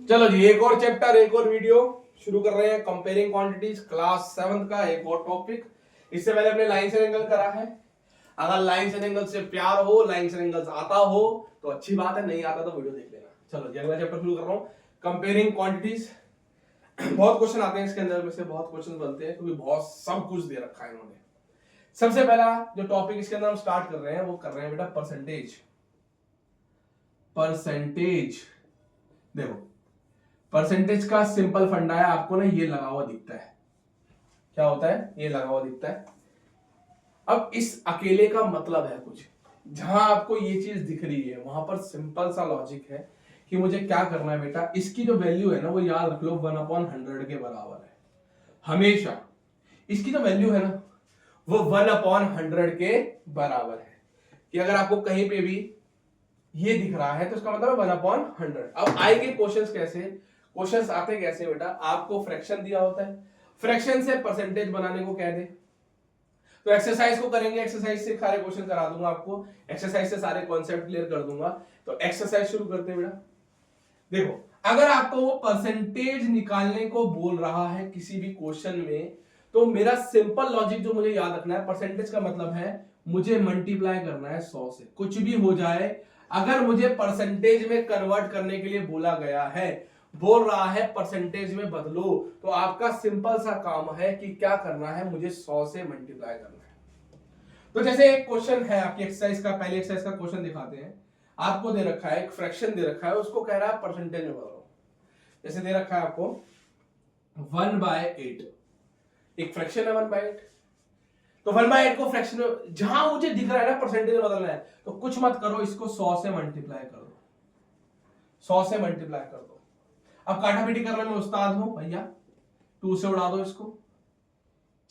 चलो जी, एक और चैप्टर, एक और वीडियो शुरू कर रहे हैं। कंपेयरिंग क्वांटिटीज, क्लास 7 का एक और टॉपिक। इससे पहले हमने लाइंस एंड एंगल करा है। अगर लाइंस एंड एंगल से प्यार हो, लाइंस एंड एंगल्स आता हो तो अच्छी बात है, नहीं आता तो वीडियो देख लेना। चलो जी, अगला चैप्टर शुरू कर रहा हूँ, कंपेयरिंग क्वांटिटीज। बहुत क्वेश्चन आते हैं इसके अंदर में से, बहुत क्वेश्चन बनते हैं क्योंकि बहुत सब कुछ दे रखा है इन्होंने। सबसे पहला जो टॉपिक इसके अंदर हम स्टार्ट कर रहे हैं वो कर रहे हैं बेटा परसेंटेज। परसेंटेज देखो, परसेंटेज का सिंपल फंडा है, आपको ना ये लगा हुआ दिखता है। क्या होता है? ये लगा हुआ दिखता है। अब इस अकेले का मतलब है कुछ, जहां आपको ये चीज दिख रही है वहां पर सिंपल सा लॉजिक है कि मुझे क्या करना है बेटा, इसकी जो वैल्यू है ना वो याद रख लो 1/100 के बराबर है। हमेशा इसकी जो वैल्यू है ना वो 1/100 के बराबर है। कि अगर आपको कहीं पे भी ये दिख रहा है तो इसका मतलब है 1/100। अब आएंगे क्वेश्चंस कैसे, क्वेश्चंस आते कैसे बेटा, आपको फ्रैक्शन दिया होता है, फ्रैक्शन से परसेंटेज बनाने को कह दे तो एक्सरसाइज को करेंगे, एक्सरसाइज से सारे क्वेश्चन करा दूंगा आपको, एक्सरसाइज से सारे कॉन्सेप्ट क्लियर कर दूंगा। तो एक्सरसाइज शुरू करते हैं बेटा। देखो, अगर आपको वो परसेंटेज निकालने को बोल रहा है किसी भी क्वेश्चन में, तो मेरा सिंपल लॉजिक जो मुझे याद रखना है, परसेंटेज का मतलब है मुझे मल्टीप्लाई करना है 100 से, कुछ भी हो जाए। अगर मुझे परसेंटेज में कन्वर्ट करने के लिए बोला गया है, बोल रहा है परसेंटेज में बदलो, तो आपका सिंपल सा काम है कि क्या करना है, मुझे 100 से मल्टीप्लाई करना है। तो जैसे एक क्वेश्चन है आपकी एक्सरसाइज का, पहले एक्सरसाइज का क्वेश्चन दिखाते हैं। आपको दे रखा है एक फ्रैक्शन दे रखा है, उसको कह रहा है परसेंटेज में बदलो। जैसे दे रखा है आपको 1/8, एक फ्रैक्शन है 1/8। तो 1/8 को फ्रैक्शन में जहां मुझे दिख रहा है ना परसेंटेज में बदलना है, तो कुछ मत करो, इसको 100 से मल्टीप्लाई कर दो, 100 से मल्टीप्लाई कर दो। अब काटापीटी करने में उस्ताद हो भैया, 2 से उड़ा दो इसको,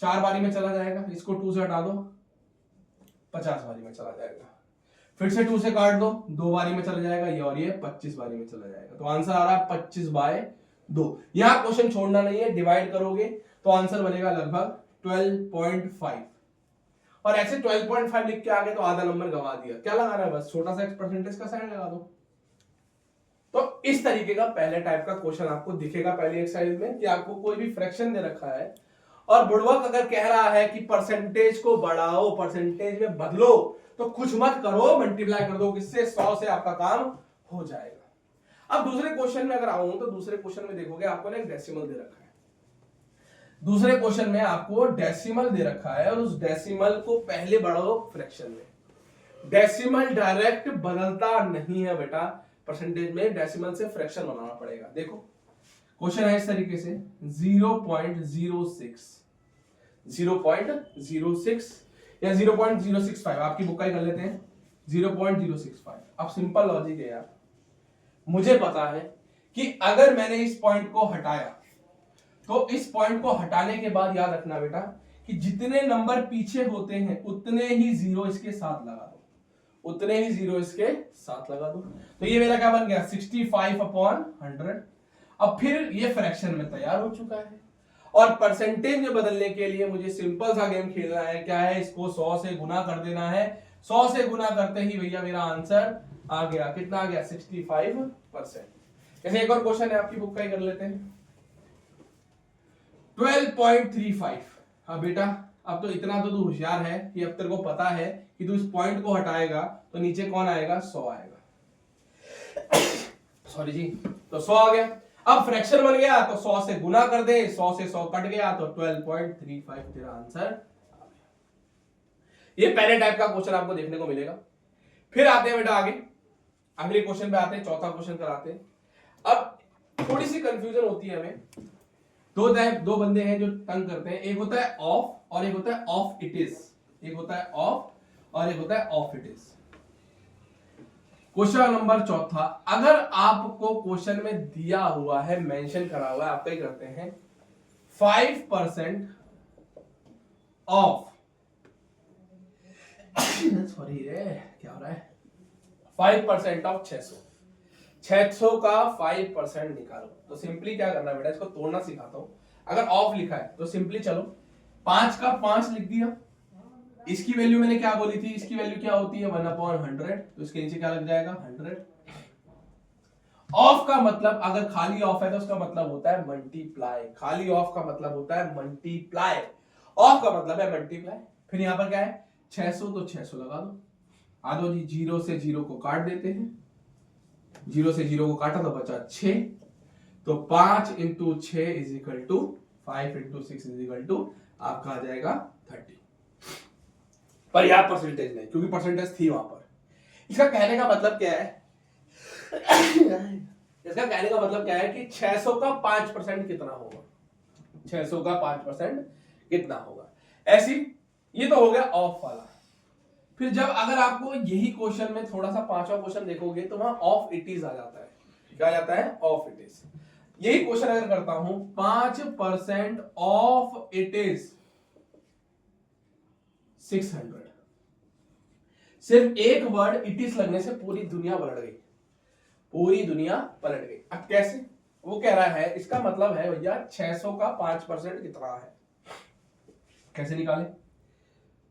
4 बारी में चला जाएगा, इसको 2 से हटा दो, 50 बारी में चला जाएगा। फिर से 2 से काट दो, 2 बारी में चला जाएगा ये, और ये 25 बारी में चला जाएगा। तो आंसर आ रहा है 25/2। यहां क्वेश्चन छोड़ना नहीं है, डिवाइड करोगे तो आंसर बनेगा लगभग 12.5। और ऐसे 12.5 लिख के आगे तो आधा नंबर गवा दिया। क्या लगाना है, बस छोटा सा परसेंटेज का साइन लगा दो। तो इस तरीके का पहले टाइप का क्वेश्चन आपको दिखेगा पहली एक्सरसाइज में, कि आपको कोई भी फ्रैक्शन दे रखा है और बुड़वक अगर कह रहा है कि परसेंटेज को बढ़ाओ, परसेंटेज में बदलो, तो कुछ मत करो, मल्टीप्लाई कर दो, किससे, 100 से आपका काम हो जाएगा। अब दूसरे क्वेश्चन में अगर आऊं तो दूसरे क्वेश्चन में देखोगे आपको ना एक डेसिमल दे रखा है। दूसरे क्वेश्चन में आपको डेसिमल दे रखा है और उस डेसिमल को पहले बढ़ाओ फ्रैक्शन में। डेसिमल डायरेक्ट बदलता नहीं है बेटा, परसेंटेज में डेसिमल से फ्रैक्शन बनाना पड़ेगा। देखो क्वेश्चन है इस तरीके से 0.06, 0.06 या 0.065, आपकी बुक का ही कर लेते हैं 0.065। अब सिंपल लॉजिक है यार, मुझे पता है कि अगर मैंने इस पॉइंट को हटाया तो इस पॉइंट को हटाने के बाद याद रखना बेटा कि जितने नंबर पीछे होते हैं उतने ही जीरो इसके साथ लगा दो, उतने ही जीरो इसके साथ लगा दो। तो ये मेरा क्या बन गया 65/100। अब फिर ये फ्रैक्शन में तैयार हो चुका है और परसेंटेज में बदलने के लिए मुझे सिंपल सा गेम खेलना है। क्या है, इसको 100 से गुना कर देना है। 100 से गुना करते ही भैया मेरा आंसर आ गया, कितना आ गया 65%। जैसे एक और क्वेश्चन है, आपकी बुक का ही कर लेते हैं 12.35। हाँ बेटा, अब तो इतना तो तू होशियार है कि अब तेरे को पता है कि तू इस पॉइंट को हटाएगा तो नीचे कौन आएगा, 100 आएगा। सॉरी जी, तो 100 आ गया। अब फ्रैक्शन बन गया तो 100 से गुना कर दे, 100 से 100 कट गया तो 12.35 तेरा आंसर आ गया। ये पहले टाइप का क्वेश्चन आपको देखने को मिलेगा। फिर आते हैं बेटा आगे, अगले क्वेश्चन पे आते हैं, चौथा क्वेश्चन कराते हैं। अब थोड़ी सी कंफ्यूजन होती है हमें। दो बंदे हैं जो तंग करते हैं, एक होता है ऑफ और एक होता है ऑफ इट इज, एक होता है ऑफ और एक होता है of it is. Question number चौथा, अगर आपको क्वेश्चन में दिया हुआ है, मेंशन करा हुआ है, आप क्या करते हैं 5% ऑफ, सॉरी रे क्या हो रहा है, 5% ऑफ 600 का 5% निकालो। तो सिंपली क्या करना है बेटा, इसको तोड़ना सिखाता हूं। अगर ऑफ लिखा है तो सिंपली चलो 5 का 5 लिख दिया, इसकी वैल्यू मैंने क्या बोली थी, इसकी वैल्यू क्या होती है 1/100, तो इसके नीचे क्या लग जाएगा 100। ऑफ का मतलब अगर खाली ऑफ है तो उसका मतलब होता है मल्टीप्लाई, खाली ऑफ का मतलब होता है मल्टीप्लाई, ऑफ का मतलब है मल्टीप्लाई। फिर यहां पर क्या है 600, तो 600 लगा दो। आ दो जी, 0 से 0 को काट देते हैं, 0 से 0 को काटा तो बचा 6, तो 5 into 6 is equal to 5 into 6 is equal to आपका आ जाएगा 30। पर यहां परसेंटेज नहीं, क्योंकि परसेंटेज थी वहां पर। इसका कहने का मतलब क्या है इसका कहने का मतलब क्या है कि 600 का 5% कितना होगा, 600 का 5% कितना होगा। ऐसी ये तो हो गया ऑफ वाला। फिर जब अगर आपको यही क्वेश्चन में थोड़ा सा पांचवा क्वेश्चन देखोगे तो वहां ऑफ इट इज आ जाता है। क्या आ जाता है? Of it is. यही क्वेश्चन अगर करता हूं 5% ऑफ इट इज 600, सिर्फ एक वर्ड इट इज लगने से पूरी दुनिया पलट गई, पूरी दुनिया पलट गई। अब कैसे? वो कह रहा है इसका मतलब है भैया 600 का 5% कितना है। कैसे निकाले?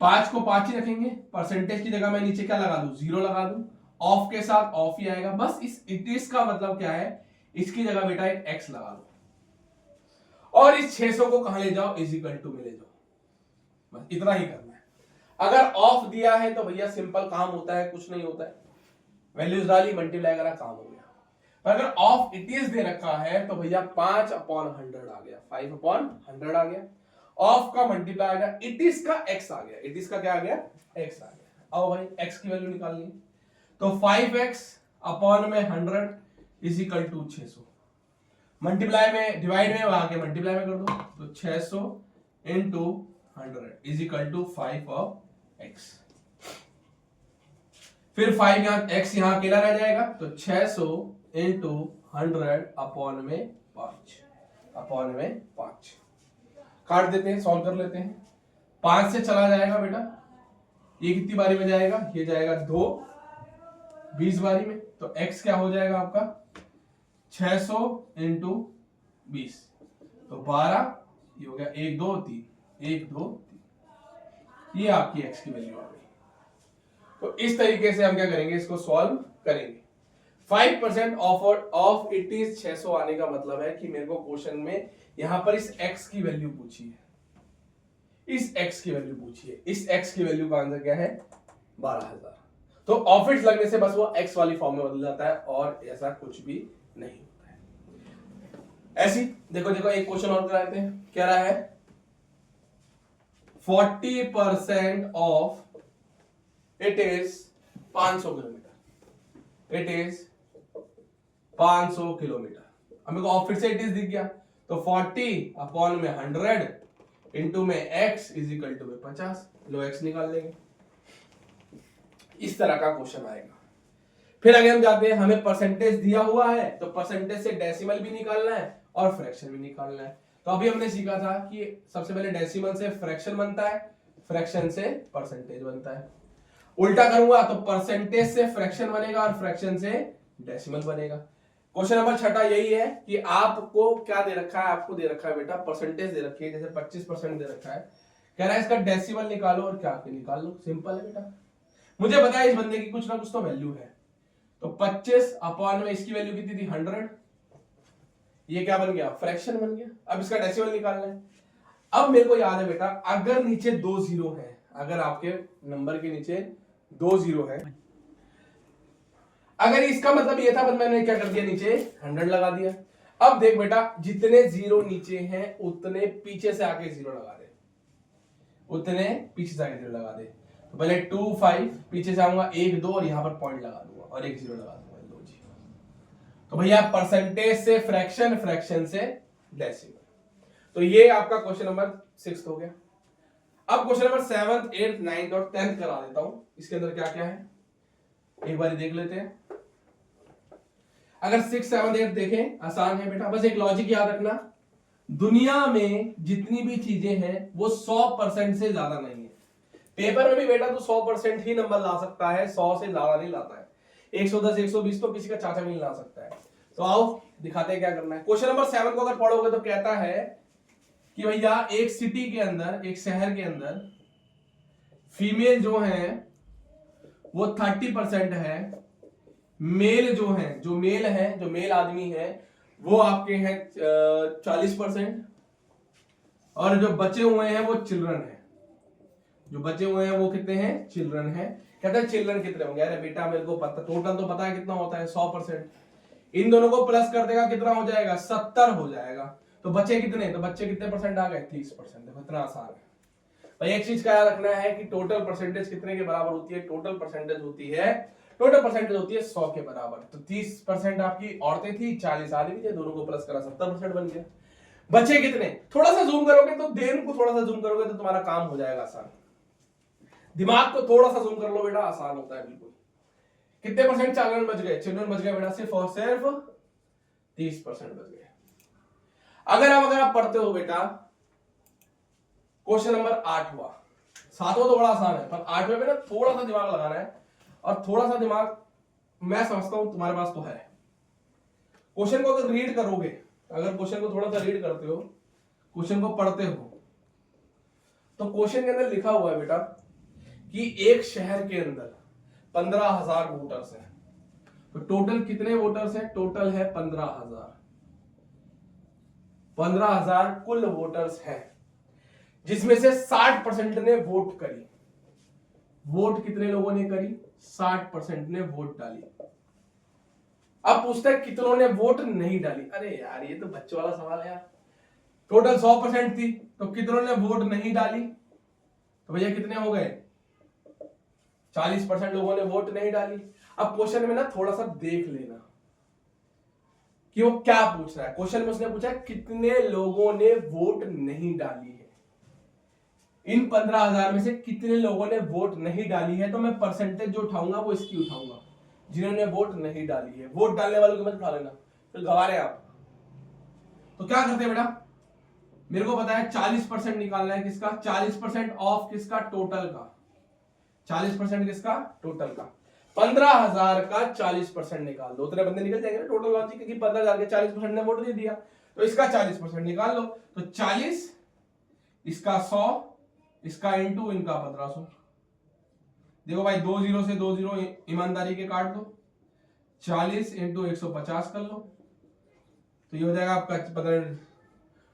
5 को 5 ही रखेंगे, परसेंटेज की जगह मैं नीचे क्या लगा दूं? 0 लगा दूं, ऑफ के साथ ऑफ ही आएगा। बस इस इट इज का मतलब क्या है, इसकी जगह बेटा एक x लगा दो और इस 600 को कहां ले जाओ? इज इक्वल टू में ले जाओ। बस इतना ही करना है। अगर ऑफ दिया है तो भैया सिंपल काम होता है, कुछ नहीं होता है, वैल्यूज डाली मल्टीप्लाई करा काम हो गया। पर अगर ऑफ इट इज दे रखा है तो भैया 5/100 आ गया, 5/100 आ गया। ऑफ का मल्टीप्लाई आ गया, इट इज का x आ गया, इट इज का क्या आ गया? x आ गया। आओ भाई x की वैल्यू निकालनी है, तो 5x/100 is equal to 600। Multiply में डिवाइड में आके मल्टीप्लाई में कर दो, तो 600 into 100 is equal to 5x। फिर 5 यहां x यहां अकेला रह जाएगा, तो 600 इंटू 100/5 काट देते हैं, सॉल्व कर लेते हैं। 5 से चला जाएगा बेटा, ये कितनी बारी में जाएगा? ये जाएगा 2 20 बारी में, तो x क्या हो जाएगा आपका? 600 इंटू 20, तो 12, ये हो गया 1 2 3, 1 2 3, ये आपकी x की वैल्यू आ गई। तो इस तरीके से हम क्या करेंगे, इसको सॉल्व करेंगे। 5% ऑफ इट इज 600 आने का मतलब है कि मेरे को क्वेश्चन में यहां पर इस x की वैल्यू पूछी है, इस x की वैल्यू पूछी है, इस x की वैल्यू का आंसर क्या है? 12,000। तो ऑफ इट लगने से बस वो x वाली फॉर्म में बदल जाता है और ऐसा कुछ भी नहीं होता है। ऐसी देखो देखो एक क्वेश्चन और कराते हैं, क्या रहा है? 40% of it is 500 kilometre, it is 500 kilometre. अब मेरे को ऑफ इट से इट इज दिख गया, तो 40/100 इंटू में x इज इक्वल टू में 50, लो x निकाल लेंगे। इस तरह का क्वेश्चन आएगा। फिर अगर हम जाते हैं, हमें परसेंटेज दिया हुआ है तो परसेंटेज से डेसिमल भी निकालना है और फ्रैक्शन भी निकालना है। तो अभी हमने सीखा था कि सबसे पहले डेसिमल से फ्रैक्शन बनता है, फ्रैक्शन से परसेंटेज बनता है। उल्टा करूंगा तो परसेंटेज से फ्रैक्शन बनेगा और फ्रैक्शन से डेसिमल बनेगा। क्वेश्चन नंबर 6 यही है कि आपको क्या दे रखा है? आपको दे रखा है बेटा परसेंटेज दे रखी है, जैसे 25% दे रखा है, कह रहा है इसका डेसिमल निकालो और क्या निकाल लो। सिंपल है बेटा, मुझे पता है इस बंदे की कुछ ना कुछ तो वैल्यू है, तो 25 में इसकी वैल्यू कितनी थी? 100, ये क्या बन गया? फ्रैक्शन बन गया। अब इसका डेसिमल निकालना है। अब मेरे को याद है बेटा, अगर नीचे 2 जीरो है, अगर आपके नंबर के नीचे 2 जीरो है, अगर इसका मतलब ये था, बस मैंने क्या कर दिया, नीचे 100 लगा दिया। अब देख बेटा, जितने जीरो नीचे हैं उतने पीछे से आके जीरो लगा दे, उतने पीछे से आके जीरो लगा दे। तो पहले 2 5 पीछे से आऊंगा, 1 2 और यहां पर पॉइंट लगा दूंगा और एक जीरो लगा दूंगा, लो जी। तो भैया परसेंटेज से फ्रैक्शन, फ्रैक्शन से डेसिमल। तो ये आपका क्वेश्चन नंबर 6 हो गया। अब question number 7th 8th 9th और 10th करा देता हूं। इसके अंदर क्या क्या है एक बार देख लेते हैं। अगर 6 7 8 देखें, आसान है बेटा, बस एक लॉजिक याद रखना, दुनिया में जितनी भी चीजें हैं वो 100% से ज्यादा नहीं है। पेपर में भी बेटा तो 100% ही नंबर ला सकता है, 100 से ज्यादा नहीं लाता है। 110 120 तो किसी का चाचा भी नहीं ला सकता है। तो आओ दिखाते हैं क्या करना है। क्वेश्चन नंबर 7 को अगर पढ़ोगे तो कहता है कि भैया एक सिटी के अंदर, एक शहर के अंदर फीमेल जो है वो 30% है, मेल जो मेल आदमी है वो आपके हैं 40%, और जो बचे हुए हैं वो चिल्ड्रन है। जो बचे हुए हैं वो कितने हैं? चिल्ड्रन है। कहते हैं चिल्ड्रन कितने होंगे? अरे बेटा मेरे को पता, टोटल तो पता है कितना होता है, 100%। इन दोनों को प्लस कर देगा, कितना हो जाएगा? 70 हो जाएगा। तो बचे कितने? तो बच्चे कितने परसेंट आ गए? 30%। देखो इतना आसान है भाई। एक चीज का याद रखना है कि टोटल परसेंटेज कितने के बराबर होती है? टोटल परसेंटेज होती है 100 के बराबर। तो 30% आपकी औरतें थी, 40 आदमी थे, दोनों को प्लस करा 70% बन गया। बचे कितने? थोड़ा सा जूम करोगे तो देर को थोड़ा सा जूम करोगे तो तुम्हारा काम हो जाएगा आसान। दिमाग को थोड़ा सा जूम कर लो बेटा, आसान होता है बिल्कुल। कितने परसेंट चिल्ड्रन बच गए? चिल्ड्रन बच गए बेटा सिर्फ और सिर्फ 30% बच गए। अगर आप पढ़ते हो बेटा क्वेश्चन नंबर 8 हुआ, 7वां तो बड़ा आसान है, पर 8वें में ना थोड़ा सा दिमाग लगाना है, और थोड़ा सा दिमाग मैं समझता हूं तुम्हारे पास तो है। क्वेश्चन को अगर रीड करोगे, अगर क्वेश्चन को थोड़ा सा रीड करते हो, क्वेश्चन को पढ़ते हो, तो क्वेश्चन के अंदर लिखा हुआ है बेटा कि एक शहर के अंदर 15,000 वोटर्स हैं। तो टोटल कितने वोटर्स हैं? टोटल है 15,000। 15,000 कुल वोटर्स हैं, जिसमें से 60% ने वोट करी। वोट कितने लोगों ने करी? 60% ने वोट डाली। अब पूछता है कितनों ने वोट नहीं डाली। अरे यार ये तो बच्चों वाला सवाल है यार। टोटल 100% थी, तो कितनों ने वोट नहीं डाली? तो भैया कितने हो गए? 40% लोगों ने वोट नहीं डाली। अब क्वेश्चन में ना थोड़ा सा देख लेना कि वो क्या पूछ रहा है। क्वेश्चन में उसने पूछा कितने लोगों ने वोट नहीं डाली है। इन 15,000 में से कितने लोगों ने वोट नहीं डाली है, तो मैं परसेंटेज जो उठाऊंगा वो इसकी उठाऊंगा, जिन्होंने वोट नहीं डाली है। वोट डालने वालों की मत उठा लेना, फिर गवारे आप। तो क्या करते हैं बेटा, मेरे को पता है 40% निकालना है। किसका? 40% ऑफ किसका? टोटल का। 40% किसका? टोटल का। 15,000 का 40% निकाल दो, उतने बंदे निकल जाएंगे ना टोटल लॉजिक, क्योंकि 15,000 के 40% ने वोट दे दिया, तो इसका 40% निकाल लो। तो 40, इसका 100, इसका इंटू इनका 1500। देखो भाई 2 0 से 2 0 ईमानदारी के काट दो, 40 इंटू 150 कर लो, तो ये हो जाएगा आपका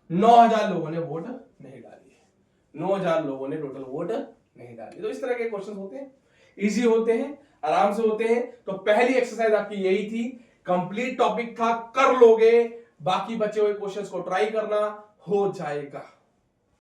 9,000 लोगों ने वोट नहीं डाली है। 9,000 लोगों ने टोटल वोट नहीं डाली। तो इस तरह के क्वेश्चन होते हैं, इजी होते हैं, आराम से होते हैं। तो पहली एक्सरसाइज आपकी यही थी, कंप्लीट टॉपिक था, कर लोगे, बाकी बचे हुए क्वेश्चंस को ट्राई करना, हो जाएगा।